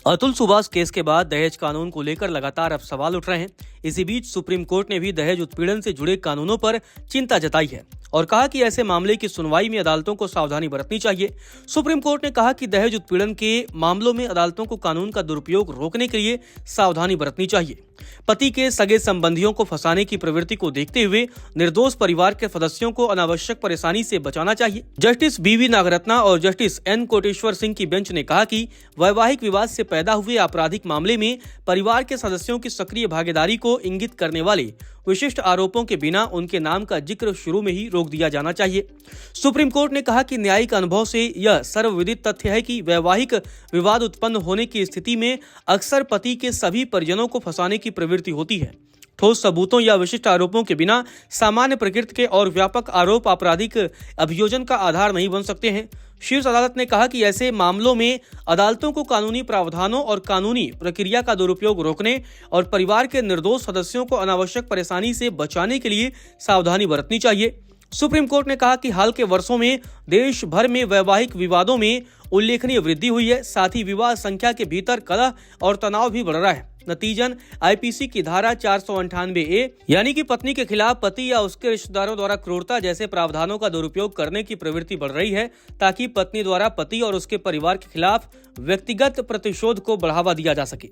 Atul Subhash case के बाद दहेज कानून को लेकर लगातार अब सवाल उठ रहे हैं। इसी बीच सुप्रीम कोर्ट ने भी दहेज उत्पीड़न से जुड़े कानूनों पर चिंता जताई है और कहा कि ऐसे मामले की सुनवाई में अदालतों को सावधानी बरतनी चाहिए। सुप्रीम कोर्ट ने कहा कि दहेज उत्पीड़न के मामलों में अदालतों को कानून का दुरुपयोग रोकने के लिए सावधानी बरतनी चाहिए। पति के सगे संबंधियों को फंसाने की प्रवृत्ति को देखते हुए निर्दोष परिवार के सदस्यों को अनावश्यक परेशानी से बचाना चाहिए। जस्टिस बीवी नागरत्ना और जस्टिस एन कोटेश्वर सिंह की बेंच ने कहा कि वैवाहिक विवाद से पैदा हुए आपराधिक मामले में परिवार के सदस्यों की सक्रिय भागीदारी को इंगित करने वाले विशिष्ट आरोपों के बिना उनके नाम का जिक्र शुरू में ही रोक दिया जाना चाहिए। सुप्रीम कोर्ट ने कहा कि न्यायिक अनुभव से यह सर्वविदित तथ्य है कि वैवाहिक विवाद उत्पन्न होने की स्थिति में अक्सर पति के सभी परिजनों को फंसाने की प्रवृत्ति होती है। ठोस सबूतों या विशिष्ट आरोपों के बिना सामान्य प्रकृति के और व्यापक आरोप आपराधिक अभियोजन का आधार नहीं बन सकते हैं। शीर्ष अदालत ने कहा कि ऐसे मामलों में अदालतों को कानूनी प्रावधानों और कानूनी प्रक्रिया का दुरुपयोग रोकने और परिवार के निर्दोष सदस्यों को अनावश्यक परेशानी से बचाने के लिए सावधानी बरतनी चाहिए। सुप्रीम कोर्ट ने कहा कि हाल के वर्षों में देश भर में वैवाहिक विवादों में उल्लेखनीय वृद्धि हुई है। साथ ही विवाह संख्या के भीतर कलह और तनाव भी बढ़ रहा है। नतीजन आईपीसी की धारा 498A यानी कि पत्नी के खिलाफ पति या उसके रिश्तेदारों द्वारा क्रूरता जैसे प्रावधानों का दुरुपयोग करने की प्रवृत्ति बढ़ रही है, ताकि पत्नी द्वारा पति और उसके परिवार के खिलाफ व्यक्तिगत प्रतिशोध को बढ़ावा दिया जा सके।